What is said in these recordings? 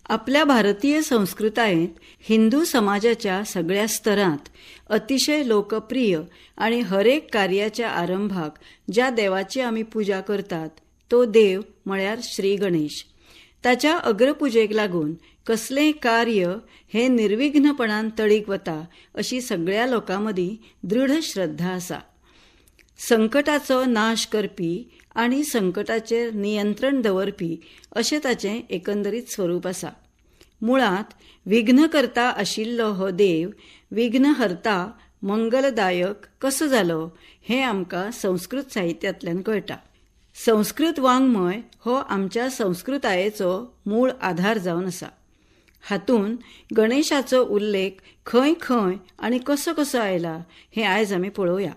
आपल्या भारतीय संस्कृतायेत हिंदू समाजाच्या सगळ्या स्तरांत अतिशय लोकप्रिय आणि हरेक कार्याच्या आरंभाक ज्या देवाची आमी पूजा करतात तो देव म्हळ्यार श्री गणेश. ताच्या अग्रपुजेक लागून कसलेंय कार्य हे निर्विघ्नपणान तडीक वता अशी सगळ्या लोकांमदीं दृढ श्रद्धा आसा. संकटाचो नाश करपी आणि संकटाचेर नियंत्रण दवरपी अशें ताचें एकंदरीत स्वरूप आसा. मुळात विघ्नकर्ता आशिल्लो हो देव विघ्नहर्ता मंगलदायक कसो जालो हें आमकां संस्कृत साहित्यांतल्यान कळटा. संस्कृत वाङ्मय हो आमच्या संस्कृतायेचो मूळ आधार जावन आसा. हातूंत गणेशाचो उल्लेख खंय खंय आनी कसो कसो आयला हें आयज आमी पळोवया.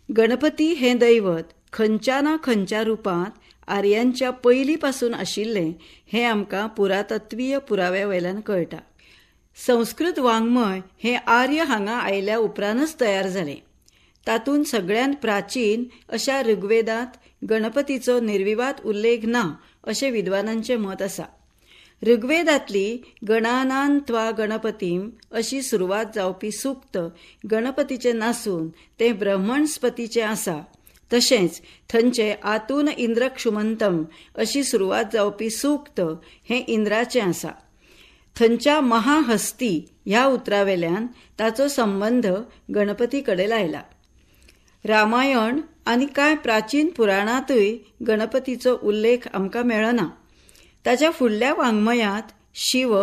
गणपती हें दैवत खंयच्या ना खंयच्या रुपांत आर्यांच्या पयलीं पासून आशिल्लें हें आमकां पुरातत्वीय पुराव्या वयल्यान कळटा. संस्कृत वाङ्मय हें आर्य हांगा आयल्या उपरांतच तयार जालें. तातूंत सगळ्यांत प्राचीन अशा ऋग्वेदांत गणपतीचो निर्विवाद उल्लेख ना अशें विद्वानांचें मत आसा. ऋग्वेदांतली गणानां त्वा गणपतीम अशी सुरवात जावपी सूक्त गणपतीचें नासून तें ब्रह्मणस्पतीचें आसा. तशेंच थंयचे आतून इंद्र क्षुमंतम अशी सुरवात जावपी सूक्त हें इंद्राचें आसा. थंयच्या महाहस्ती ह्या उतरावेल्यान ताचो संबंध गणपती कडेन लायला. रामायण आनी कांय प्राचीन पुराणांतूय गणपतीचो उल्लेख आमकां मेळना. ताच्या फुडल्या वाङ्मयांत शिव,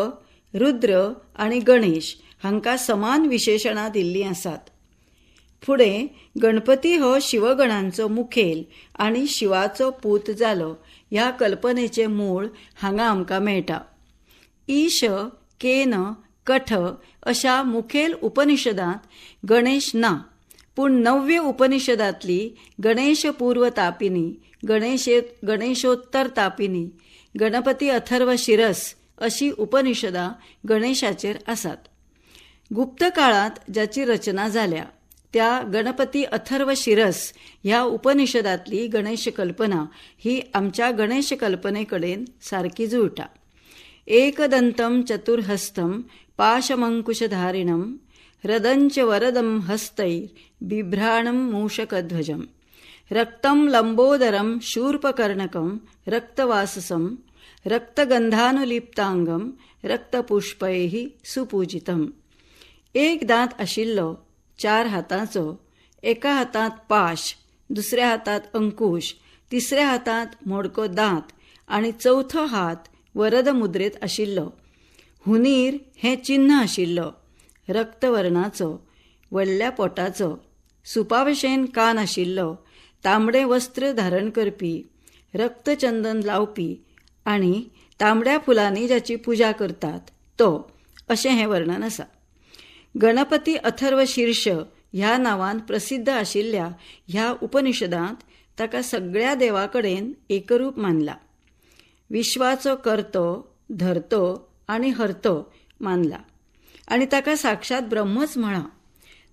रुद्र आनी गणेश हांकां समान विशेशणां दिल्लीं आसात. फुडें गणपती हो शिवगणांचो मुखेल आनी शिवाचो पूत जालो ह्या कल्पनेचें मूळ हांगा आमकां मेळटा. ईश, केन, कठ अशा मुखेल उपनिशदांत गणेश ना, पूण 9 उपनिशदांतली गणेशपूर्व तापिनी, गणेशोत्तर तापिनी, गणपती अथर्व शिरस अशी उपनिशदां गणेशाचेर आसात. गुप्त काळांत जाची रचना जाल्या त्या गणपती अथर्व शिरस ह्या उपनिशदांतली गणेश कल्पना ही आमच्या गणेश कल्पने कडेन सारकी जुळटा. एकदंतं चतुर्हस्तं पाशमंकुशधारिणं रदंच वरदं हस्तैर बिभ्राणं मूषकध्वजं रक्तं लंबोदरं शूर्पकर्णकं रक्तवाससं रक्तगंधानुलिप्तांगं रक्तपुष्पैः सुपूजितम्. एक दांत आशिल्लो, 4 हातांचो, एका हातांत पाश, दुसऱ्या हातांत अंकुश, तिसऱ्या हातांत मोडको दांत आनी चौथो हात वरद मुद्रेत आशिल्लो. हुनीर हें चिन्ह आशिल्लो, रक्तवर्णाचो, व्हडल्या पोटाचो, सुपाभशेन कान आशिल्लो, तांबडें वस्त्र धारण करपी, रक्तचंदन लावपी आनी तांबड्या फुलांनी जाची पुजा करतात तो अशें हें वर्णन आसा. गणपती अथर्व शीर्ष ह्या नांवान प्रसिद्ध आशिल्ल्या ह्या उपनिशदांत ताका सगळ्या देवा कडेन एकरूप मानला. विश्वाचो कर्तो, धर्तो आनी हर्तो मानला आनी ताका साक्षात ब्रह्मच म्हणा.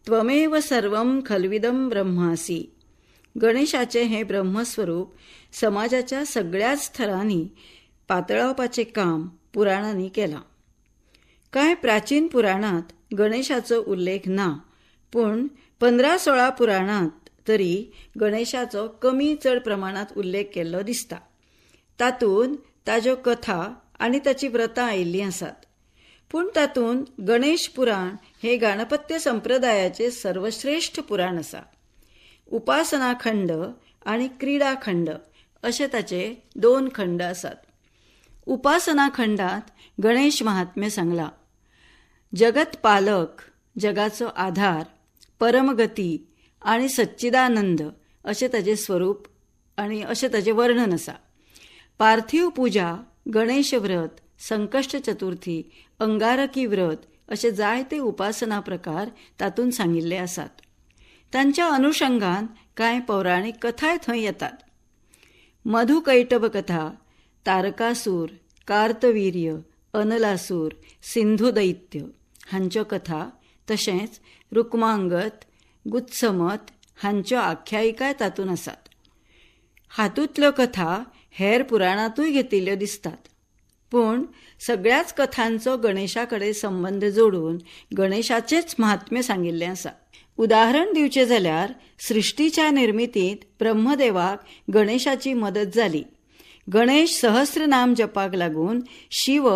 त्वमेव सर्वं खल्विदं ब्रह्मासी. गणेशाचें हें ब्रह्मस्वरूप समाजाच्या सगळ्याच थरांनी पातळावपाचें काम पुराणांनी केलां. कांय प्राचीन पुराणांत गणेशाचो उल्लेख ना, पूण 15-16 पुराणांत तरी गणेशाचो कमी चड प्रमाणांत उल्लेख केल्लो दिसता. तातूंत ताज्यो कथा आनी ताची व्रतां आयिल्लीं आसात. पूण तातूंत गणेश पुराण हे गाणपत्य संप्रदायाचें सर्वश्रेष्ठ पुराण आसा. उपासना खंड आनी क्रीडा खंड अशे ताचे 2 खंड आसात. उपासना खंडांत गणेश महात्म्य सांगलां. जगत पालक, जगाचो आधार, परमगती आनी सच्चिदानंद अशें ताचें स्वरूप आनी अशें ताचें वर्णन आसा. पार्थिव पुजा, गणेश व्रत, संकश्ट चतुर्थी, अंगारकी व्रत अशे जायते उपासना प्रकार तातूंत सांगिल्ले आसात. तांच्या अनुशंगान कांय पौराणीक कथाय थंय येतात. मधुकैटभ कथा, तारकासूर, कार्तवीर्य, अनलासूर, सिंधू दैत्य हांच्यो कथा, तशेंच रुक्मांगद, गुत्समत हांच्यो आख्यायिकाय तातूंत आसात. हातूंतल्यो कथा हेर पुराणांतूय घेतिल्ल्यो दिसतात. पूण सगळ्याच कथांचो गणेशाकडे संबंध जोडून गणेशाचेच महात्म्य सांगिल्लें आसा. उदाहरण दिवचें जाल्यार सृष्टीच्या निर्मितींत ब्रह्मदेवाक गणेशाची मदत जाली. गणेश सहस्रनाम जपाक लागून शिव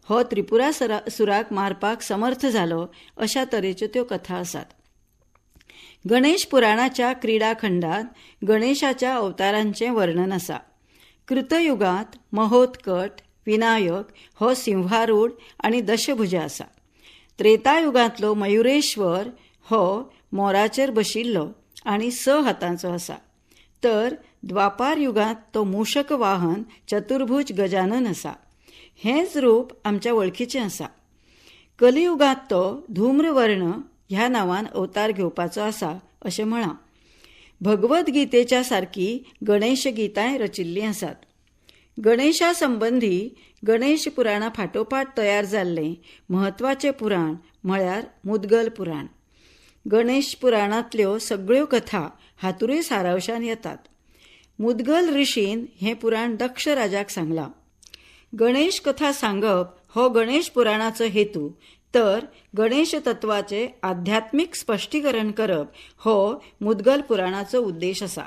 हो त्रिपुरासुराक मारपाक समर्थ जालो, अशा तरेच्यो त्यो कथा आसात. गणेश पुराणाच्या क्रीडाखंडात गणेशाच्या अवतारांचें वर्णन आसा. कृतयुगांत महोत्कट, विनायक हो सिंहारूढ आनी दशभुजा आसा. त्रेतायुगांतलो मयुरेश्वर हो मोराचेर बशिल्लो आनी 6 हातांचो आसा. तर द्वापार युगांत तो मूषक वाहन चतुर्भुज गजानन आसा. हेंच रूप आमच्या वळखीचें आसा. कलियुगांत तो धूम्रवर्ण ह्या नांवान अवतार घेवपाचो आसा अशें म्हणा. भगवद गीतेच्या सारकी गणेश गितांय रचिल्लीं आसात. गणेशा संबंधी गणेश पुराणा फाटोफाट तयार जाल्लें म्हत्वाचें पुराण म्हळ्यार मुद्गल पुराण. गणेश पुराणांतल्यो सगळ्यो कथा हातूंय सारांशान येतात. मुद्गल ऋषीन हें पुराण दक्ष राजाक सांगलां. गणेश कथा सांगप हो गणेश पुराणाचो हेतू, तर गणेश तत्वाचें आध्यात्मीक स्पश्टीकरण करप हो मुद्गल पुराणाचो उद्देश आसा.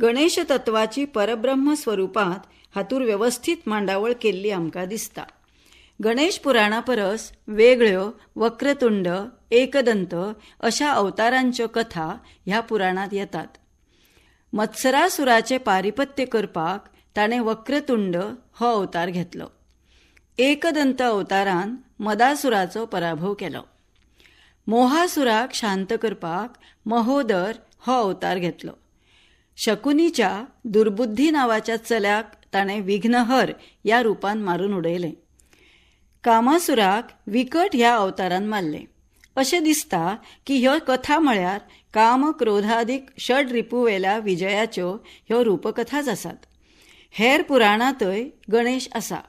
गणेश तत्वाची परब्रह्म स्वरुपांत हातूंत वेवस्थीत मांडावळ केल्ली आमकां दिसता. गणेश पुराणा परस वेगळ्यो वक्रतुंड, एकदंत अशा अवतारांच्यो कथा ह्या पुराणांत येतात. मत्सरासुराचें पारिपत्य करपाक ताणें वक्रतुंड हो अवतार घेतलो. एकदंत अवतारान मदासुराचो पराभव केलो. मोहासुराक शांत करपाक महोदर हो अवतार घेतलो. शकुनीच्या दुर्बुद्धी नांवाच्या चल्याक ताणें विघ्नहर ह्या रुपान मारून उडयलें. कामासुराक विकट ह्या अवतारान मारलें. अशें दिसता की ह्यो कथा म्हळ्यार काम क्रोधादीक षड रिपुवेल्या विजयाच्यो ह्यो रूपकथाच आसात. हेर पुराणांतय गणेश आसा.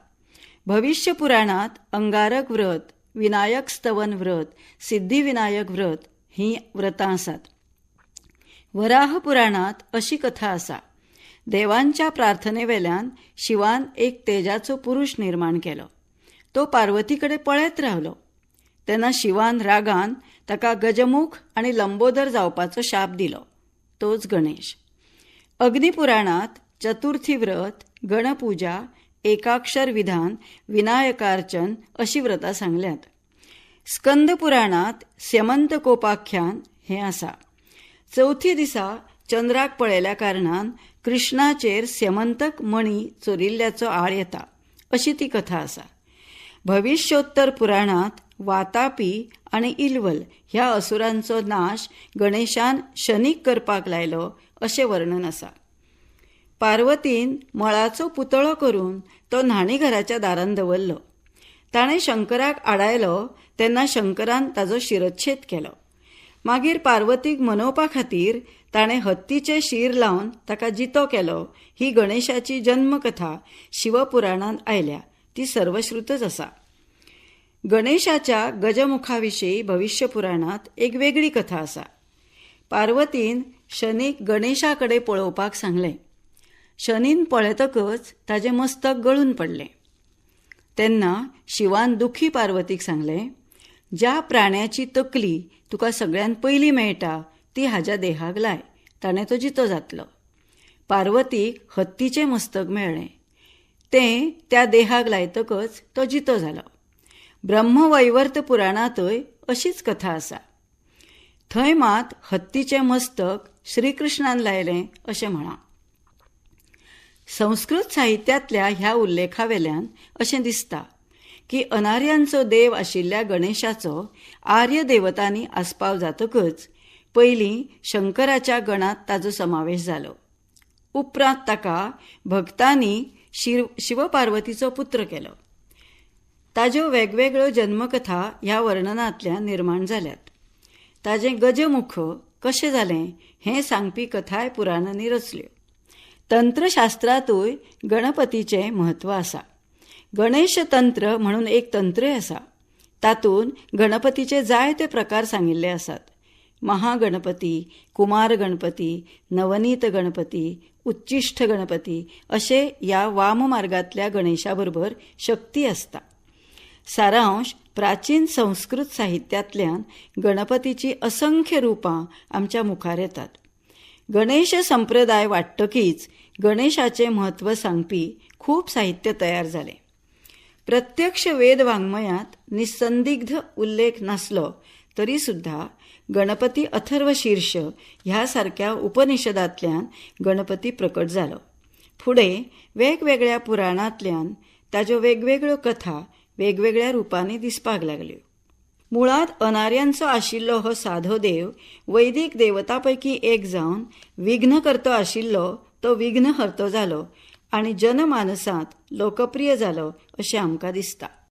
भविष्य पुराणांत अंगारक व्रत, विनायक स्तवन व्रत, सिद्धिविनायक व्रत हीं व्रतां आसात. वराह पुराणांत अशी कथा आसा. देवांच्या प्रार्थनेवेल्यान शिवान एक तेजाचो पुरुष निर्माण केलो. तो पार्वती कडेन पळयत रावलो. तेन्ना शिवान रागान ताका गजमुख आनी लंबोदर जावपाचो शाप दिलो. तोच गणेश. अग्निपुराणांत चतुर्थी व्रत, गणपुजा, एकाक्षर विधान, विनायकार्चन अशी व्रतां सांगल्यात. स्कंद पुराणांत स्यमंतकोपाख्यान हें आसा. चवथी दिसा चंद्राक पळयल्या कारणान कृष्णाचेर स्यमंतक मणी चोरिल्ल्याचो आळ येता, अशी ती कथा आसा. भविष्योत्तर पुराणांत वातापी आनी इल्वल ह्या असुरांचो नाश गणेशान शनीक करपाक लायलो अशें वर्णन आसा. पार्वतीन मळाचो पुतळो करून तो न्हाणीघराच्या दारान दवरलो. ताणें शंकराक आडायलो तेन्ना शंकरान ताचो शिरच्छेद केलो. मागीर पार्वतीक मनोवपा खातीर ताणें हत्तीचें शीर लावन ताका जितो केलो. ही गणेशाची जन्मकथा शिवपुराणांत आयल्या. ती सर्वश्रुतच आसा. गणेशाच्या गजमुखाविशीं भविष्य पुराणांत एक वेगळी कथा आसा. पार्वतीन शनीक गणेशा कडेन पळोवपाक सांगलें. शनीन पळयतकच ताचें मस्तक गळून पडलें. तेन्ना शिवान दुखी पार्वतीक सांगलें, ज्या प्राण्याची तकली तुका सगळ्यान पयलीं मेळटा ती हाज्या देहाक लाय. ताणें तो जितो जातलो. पार्वतीक हत्तीचें मस्तक मेळ्ळें. तें त्या देहाक लायतकच तो जितो जालो. ब्रह्मवैवर्त पुराणांतय अशीच कथा आसा. थंय मात हत्तीचें मस्तक श्रीकृष्णान लायलें अशें म्हणा. संस्कृत साहित्यांतल्या ह्या उल्लेखावेल्यान अशें दिसता की अनार्यांचो देव आशिल्ल्या गणेशाचो आर्य देवतांनी आस्पाव जातकच पयलीं शंकराच्या गणांत ताचो समावेश जालो. उपरांत ताका भक्तांनी शिवपार्वतीचो पुत्र केलो. ताज्यो वेगवेगळ्यो जन्मकथा ह्या वर्णनांतल्यान निर्माण जाल्यात. ताजें गजमुख कशें जालें हें सांगपी कथाय पुराणांनी रचल्यो. तंत्रशास्त्रांतूय गणपतीचें म्हत्व आसा. गणेश तंत्र म्हणून एक तंत्रय आसा. तातूंत गणपतीचे जायते प्रकार सांगिल्ले आसात. महागणपती, कुमार गणपती, नवनीत गणपती, उच्चिष्ठ गणपती असे या वाममार्गातल्या गणेशाबरोबर शक्ती असता. सारांश प्राचीन संस्कृत साहित्यातल्यान गणपतीची असंख्य रूपां आमच्या मुखार येतात. गणेश संप्रदाय वाडटकीच गणेशाचे महत्व सांगपी खूप साहित्य तयार जाले. प्रत्यक्ष वेद वाङ्मयात निसंदिग्ध उल्लेख नसलो तरी सुद्धा गणपती अथर्वशीर्ष ह्यासारख्या उपनिषदांतल्यान गणपती प्रकट जालो. फुडें वेगवेगळ्या पुराणांतल्यान ताज्यो वेगवेगळ्यो कथा वेगवेगळ्या रुपांनी दिसपाक लागल्यो. मुळात अनार्यांचो आशिल्लो हो साधो देव वैदीक देवतांपैकी एक जावन विघ्नकर्तो आशिल्लो तो विघ्नहर्तो जालो आनी जनमानसांत लोकप्रिय जालो अशें आमकां दिसता.